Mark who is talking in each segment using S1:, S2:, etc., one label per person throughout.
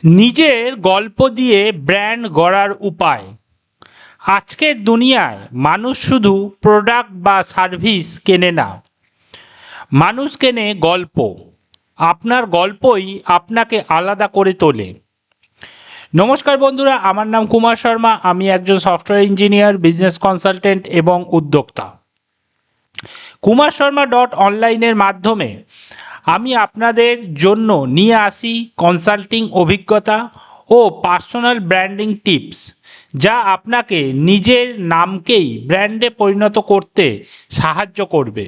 S1: নিজের গল্প দিয়ে ব্র্যান্ড গড়ার উপায়। আজকের দুনিয়ায় মানুষ শুধু প্রোডাক্ট বা সার্ভিস কেনে না, মানুষ কেনে গল্প। আপনার গল্পই আপনাকে আলাদা করে তোলে। নমস্কার বন্ধুরা, আমার নাম কুমার শর্মা। আমি একজন সফটওয়্যার ইঞ্জিনিয়ার, বিজনেস কনসালটেন্ট এবং উদ্যোক্তা। কুমার শর্মা অনলাইনের মাধ্যমে আমি আপনাদের জন্য নিয়ে আসি কনসাল্টিং অভিজ্ঞতা ও পার্সোনাল ব্র্যান্ডিং টিপস, যা আপনাকে নিজের নামকেই ব্র্যান্ডে পরিণত করতে সাহায্য করবে।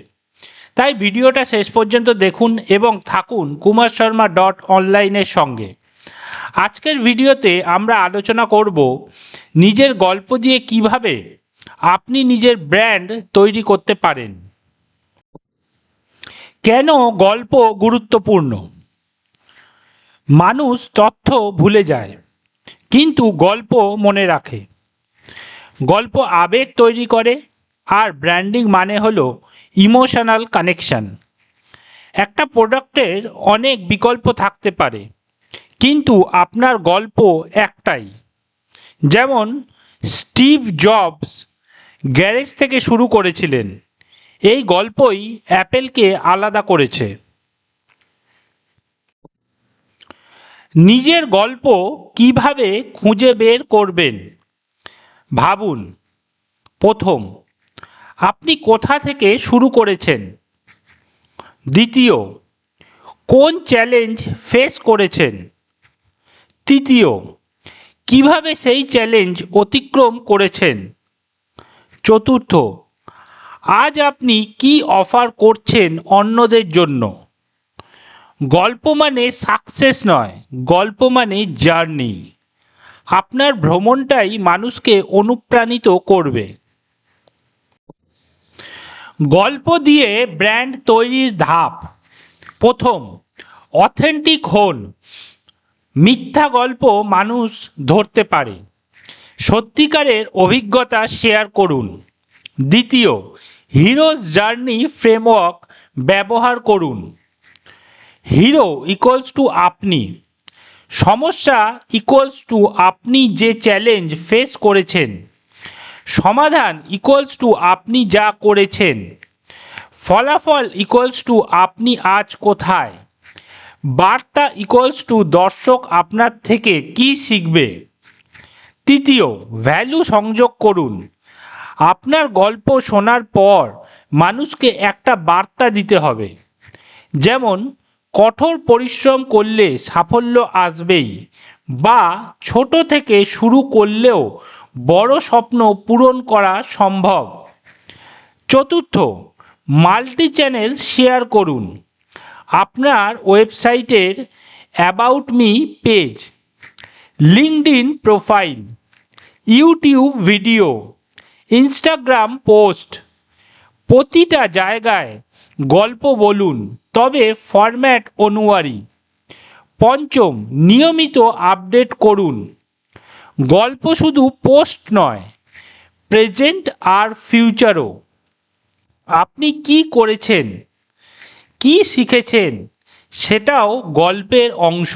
S1: তাই ভিডিওটা শেষ পর্যন্ত দেখুন এবং থাকুন কুমার শর্মা অনলাইনের সঙ্গে। আজকের ভিডিওতে আমরা আলোচনা করব নিজের গল্প দিয়ে কিভাবে আপনি নিজের ব্র্যান্ড তৈরি করতে পারেন। কেন গল্প গুরুত্বপূর্ণ? মানুষ তথ্য ভুলে যায়, কিন্তু গল্প মনে রাখে। গল্প আবেগ তৈরি করে, আর ব্র্যান্ডিং মানে হলো ইমোশনাল কানেকশন। একটা প্রোডাক্টের অনেক বিকল্প থাকতে পারে, কিন্তু আপনার গল্প একটাই। যেমন স্টিভ জবস গ্যারেজ থেকে শুরু করেছিলেন। এই গল্পই অ্যাপেলকে আলাদা করেছে। নিজের গল্প কিভাবে খুঁজে বের করবেন? ভাবুন। প্রথম, আপনি কোথা থেকে শুরু করেছেন? দ্বিতীয়, কোন চ্যালেঞ্জ ফেস করেছেন? তৃতীয়, কিভাবে সেই চ্যালেঞ্জ অতিক্রম করেছেন? চতুর্থ, আজ আপনি কি অফার করছেন অন্যদের জন্য? গল্প মানে সাকসেস নয়, গল্প মানে জার্নি। আপনার ভ্রমণটাই মানুষকে অনুপ্রাণিত করবে। গল্প দিয়ে ব্র্যান্ড তৈরির ধাপ। প্রথম, অথেন্টিক হন। মিথ্যা গল্প মানুষ ধরতে পারে। সত্যিকারের অভিজ্ঞতা শেয়ার করুন। দ্বিতীয়, হিরোজ জার্নি ফ্রেমওয়ার্ক ব্যবহার করুন। হিরো ইকুয়ালস টু আপনি। সমস্যা ইকুয়ালস টু আপনি যে চ্যালেঞ্জ ফেস করেছেন। সমাধান ইকুয়ালস টু আপনি যা করেছেন। ফলাফল ইকুয়ালস টু আপনি আজ কোথায়। বার্তা ইকুয়ালস টু দর্শক আপনার থেকে কি শিখবে। তৃতীয়, ভ্যালু সংযোগ করুন। আপনার গল্প শোনার পর মানুষকে একটা বার্তা দিতে হবে। যেমন, কঠোর পরিশ্রম করলে সাফল্য আসবেই, বা ছোট থেকে শুরু করলেও বড় স্বপ্ন পূরণ করা সম্ভব। চতুর্থ, মাল্টি চ্যানেল শেয়ার করুন। আপনার ওয়েবসাইটের about me page, LinkedIn profile, YouTube video, Instagram post, প্রতিটা জায়গায় গল্প বলুন, তবে ফরম্যাট অনুযায়ী। পঞ্চম, নিয়মিত আপডেট করুন। গল্প শুধু পোস্ট নয়, প্রেজেন্ট আর ফিউচারও। আপনি কি করেছেন, কি শিখেছেন, সেটাও গল্পের অংশ।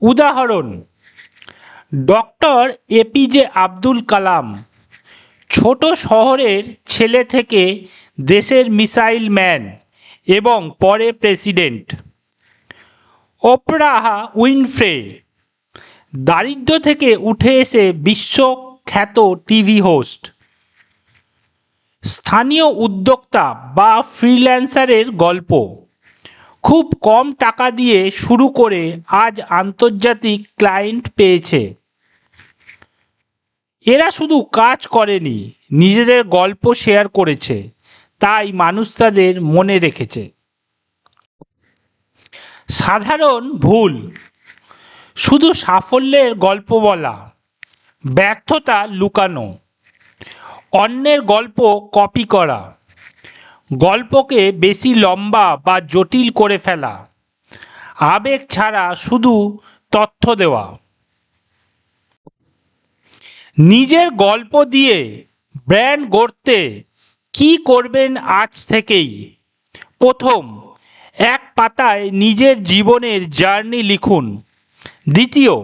S1: উদাহরণ, ডক্টর এপিজে আব্দুল কালাম, ছোট শহরের ছেলে থেকে দেশের মিসাইল ম্যান এবং পরে প্রেসিডেন্ট। ওপরাহ উইনফ্রে, দারিদ্র্য থেকে উঠে এসে বিশ্বখ্যাত টিভি হোস্ট। স্থানীয় উদ্যোক্তা বা ফ্রিল্যান্সারের গল্প, খুব কম টাকা দিয়ে শুরু করে আজ আন্তর্জাতিক ক্লায়েন্ট পেয়েছে। এরা শুধু কাজ করেনি, নিজেদের গল্প শেয়ার করেছে, তাই মানুষ তাদের মনে রেখেছে। সাধারণ ভুল: শুধু সাফল্যের গল্প বলা, ব্যর্থতা লুকানো, অন্যের গল্প কপি করা, গল্পকে বেশি লম্বা বা জটিল করে ফেলা, আবেগ ছাড়া শুধু তথ্য দেওয়া। নিজের গল্প দিয়ে ব্র্যান্ড গড়তে কি করবেন আজ থেকেই? প্রথম, এক পাতায় নিজের জীবনের জার্নি লিখুন। দ্বিতীয়,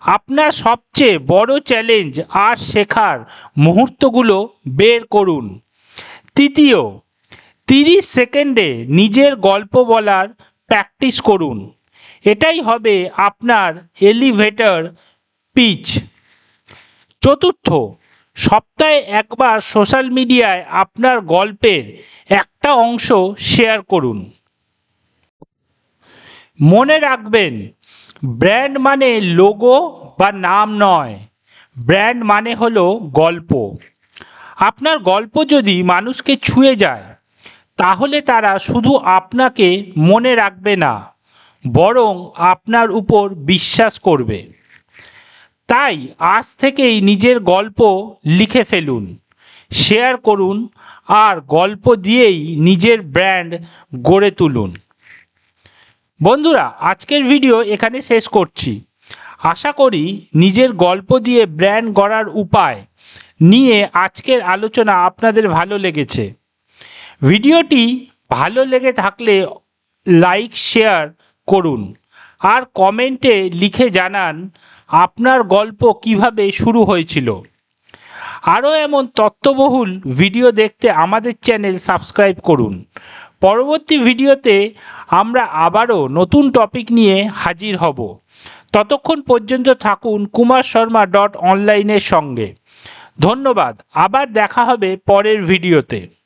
S1: আপনার সবচেয়ে বড় চ্যালেঞ্জ আর শেখার মুহূর্তগুলো বের করুন। তৃতীয়, 30 সেকেন্ডে নিজের গল্প বলার প্র্যাকটিস করুন। এটাই হবে আপনার এলিভেটর পিচ। চতুর্থ, সপ্তাহে একবার সোশ্যাল মিডিয়ায় আপনার গল্পের একটা অংশ শেয়ার করুন। মনে রাখবেন, ব্র্যান্ড মানে লোগো বা নাম নয়, ব্র্যান্ড মানে হলো গল্প। আপনার গল্প যদি মানুষকে ছুঁয়ে যায়, তাহলে তারা শুধু আপনাকে মনে রাখবে না, বরং আপনার উপর বিশ্বাস করবে। তাই আজ থেকেই নিজের গল্প লিখে ফেলুন, শেয়ার করুন আর গল্প দিয়েই নিজের ব্র্যান্ড গড়ে তুলুন। বন্ধুরা, আজকের ভিডিও এখানে শেষ করছি। আশা করি নিজের গল্প দিয়ে ব্র্যান্ড গড়ার উপায় নিয়ে আজকের আলোচনা আপনাদের ভালো লেগেছে। ভিডিওটি ভালো লেগে থাকলে লাইক শেয়ার করুন আর কমেন্টে লিখে জানান আপনার গল্প কিভাবে শুরু হয়েছিল। আরও এমন তথ্যবহুল ভিডিও দেখতে আমাদের চ্যানেল সাবস্ক্রাইব করুন। পরবর্তী ভিডিওতে আমরা আবারও নতুন টপিক নিয়ে হাজির হব। ততক্ষণ পর্যন্ত থাকুন kumarSharma.online এর সঙ্গে। ধন্যবাদ। আবার দেখা হবে পরের ভিডিওতে।